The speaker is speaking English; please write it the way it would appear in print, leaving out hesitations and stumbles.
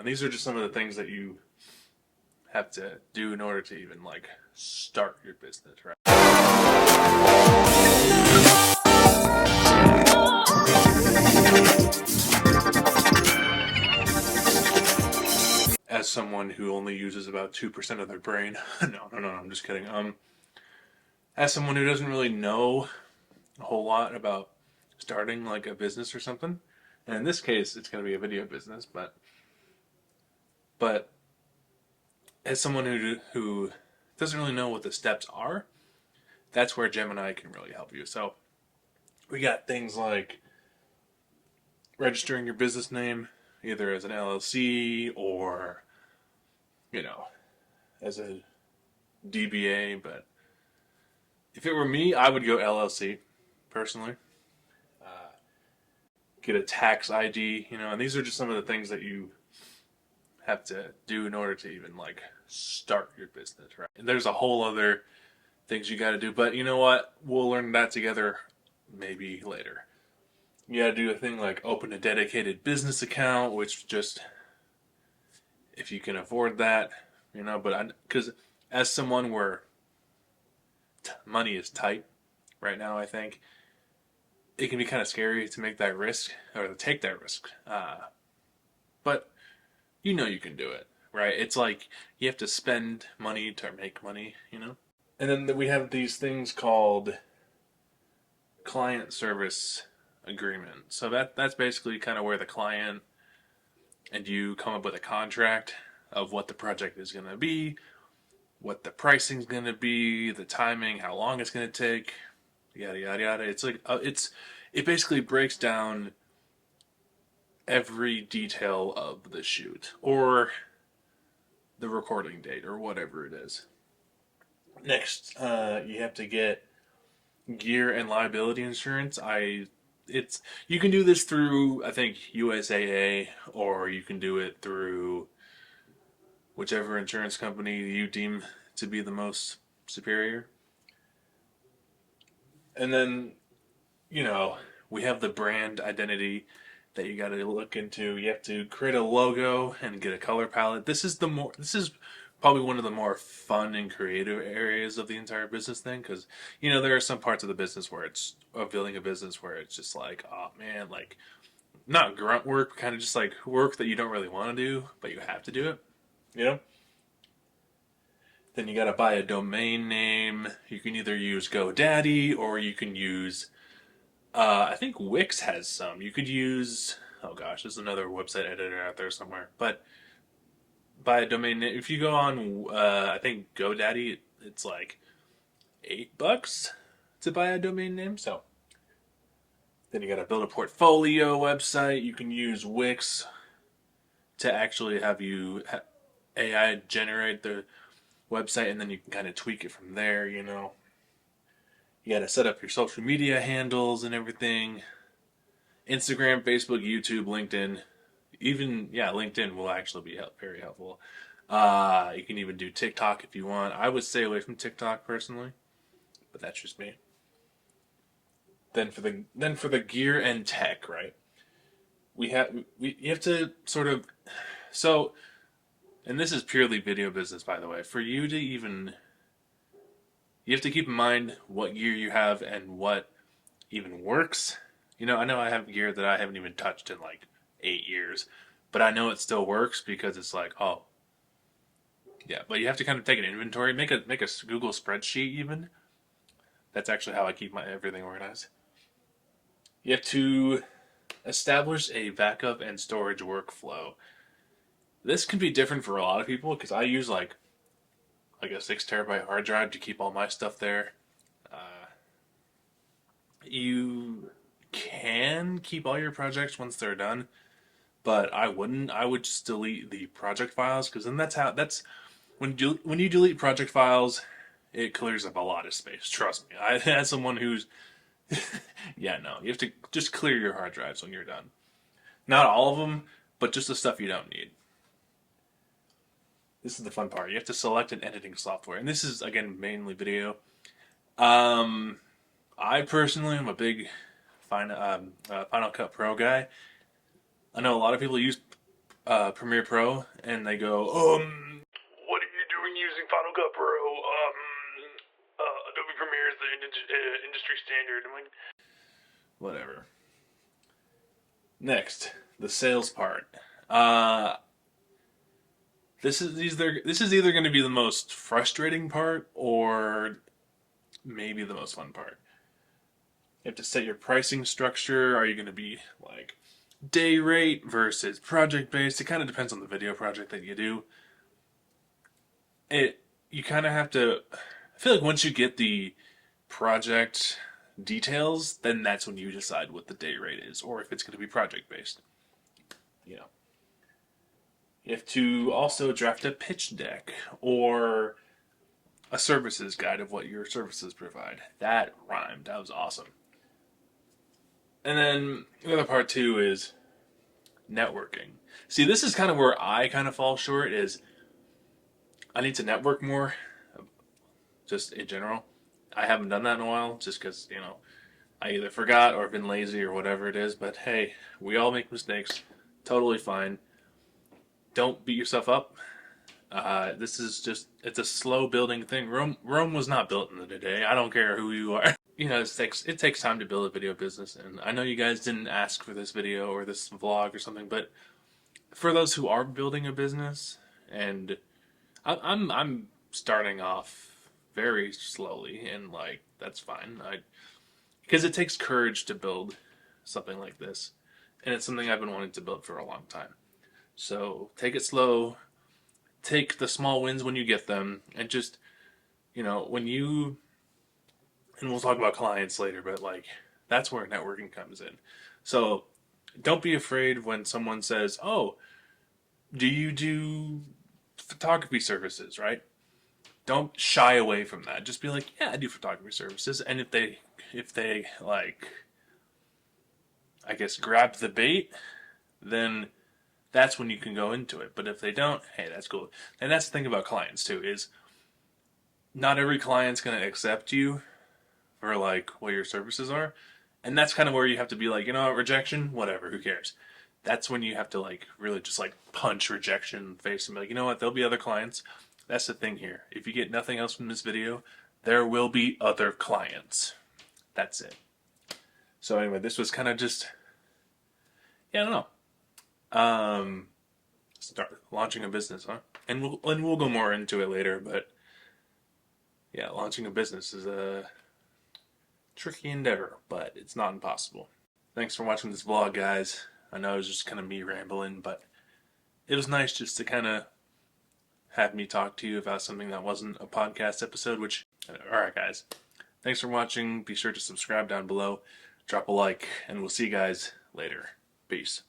and these are just some of the things that you have to do in order to even like start your business, right? As someone who only uses about 2% of their brain, no, I'm just kidding. As someone who doesn't really know a whole lot about starting like a business or something, and in this case, it's going to be a video business, but as someone who doesn't really know what the steps are, that's where Gemini can really help you. So we got things like registering your business name, either as an LLC or, you know, as a DBA. But if it were me, I would go LLC, personally. Get a tax ID, and these are just some of the things that you have to do in order to even like start your business, right? And there's a whole other things you got to do, but you know what? We'll learn that together maybe later. You got to do a thing like open a dedicated business account, which just if you can afford that, but because as someone where money is tight right now, I think it can be kind of scary to make that risk or to take that risk. But you can do it, right? It's like you have to spend money to make money. And then we have these things called client service agreement. So that's basically kind of where the client and you come up with a contract of what the project is going to be, what the pricing is going to be, the timing, how long it's going to take, yada yada yada. It's like it basically breaks down every detail of the shoot or the recording date or whatever it is. Next, you have to get gear and liability insurance. You can do this through, I think, USAA, or you can do it through whichever insurance company you deem to be the most superior. And then, we have the brand identity that you got to look into. You have to create a logo and get a color palette. This is probably one of the more fun and creative areas of the entire business thing, because there are some parts of the business where it's of building a business where it's just like, oh man, like not grunt work, kind of just like work that you don't really want to do, but you have to do it. Then you got to buy a domain name. You can either use GoDaddy or you can use I think Wix has some. You could use, oh gosh, there's another website editor out there somewhere. But buy a domain name. If you go on, I think GoDaddy, it's like $8 to buy a domain name. So then you got to build a portfolio website. You can use Wix to actually have AI generate the website, and then you can kind of tweak it from there. You got to set up your social media handles and everything. Instagram, Facebook, YouTube, LinkedIn. Even, LinkedIn will actually be very helpful. You can even do TikTok if you want. I would stay away from TikTok personally, but that's just me. Then for the gear and tech, right? You have to sort of and this is purely video business, by the way. For you to even, you have to keep in mind what gear you have and what even works. I know I have gear that I haven't even touched in like 8 years, but I know it still works because it's like, oh, yeah. But you have to kind of take an inventory, make a Google spreadsheet even. That's actually how I keep my everything organized. You have to establish a backup and storage workflow. This can be different for a lot of people because I use like a 6 terabyte hard drive to keep all my stuff there. You can keep all your projects once they're done, but I wouldn't. I would just delete the project files, because then that's when you delete project files, it clears up a lot of space. Trust me. As someone who's yeah, no, you have to just clear your hard drives when you're done. Not all of them, but just the stuff you don't need. This is the fun part. You have to select an editing software, and this is again mainly video. I personally am a big Final Cut Pro guy. I know a lot of people use Premiere Pro, and they go, what are you doing using Final Cut Pro? Adobe Premiere is the industry standard. I'm like, whatever. Next, the sales part. This is either going to be the most frustrating part or maybe the most fun part. You have to set your pricing structure. Are you going to be like day rate versus project based? It kind of depends on the video project that you do. You kind of have to. I feel like once you get the project details, then that's when you decide what the day rate is, or if it's going to be project based. You know, you have to also draft a pitch deck or a services guide of what your services provide. That rhymed. That was awesome. And then the other part too is networking. See, this is kind of where I kind of fall short. Is I need to network more, just in general. I haven't done that in a while, just because I either forgot or been lazy or whatever it is. But hey, we all make mistakes. Totally fine. Don't beat yourself up. This is it's a slow building thing. Rome was not built in a day. I don't care who you are. It takes time to build a video business, and I know you guys didn't ask for this video or this vlog or something, but for those who are building a business, and I'm starting off very slowly, and like that's fine. Because it takes courage to build something like this, and it's something I've been wanting to build for a long time. So take it slow. Take the small wins when you get them, and just when you, and we'll talk about clients later, but like that's where networking comes in. So don't be afraid when someone says, "Oh, do you do photography services?" Right? Don't shy away from that. Just be like, "Yeah, I do photography services." And if they like, I guess, grab the bait, then that's when you can go into it. But if they don't, hey, that's cool. And that's the thing about clients too, is not every client's gonna accept you for like what your services are. And that's kind of where you have to be like, rejection, whatever, who cares? That's when you have to like really just like punch rejection in the face and be like, you know what, there'll be other clients. That's the thing here. If you get nothing else from this video, there will be other clients. That's it. So anyway, this was kind of just, yeah, I don't know. Start launching a business, huh? And we'll go more into it later, but yeah, launching a business is a tricky endeavor, but it's not impossible. Thanks for watching this vlog, guys. I know it was just kind of me rambling, but it was nice just to kind of have me talk to you about something that wasn't a podcast episode, which, alright guys, thanks for watching. Be sure to subscribe down below, drop a like, and we'll see you guys later. Peace.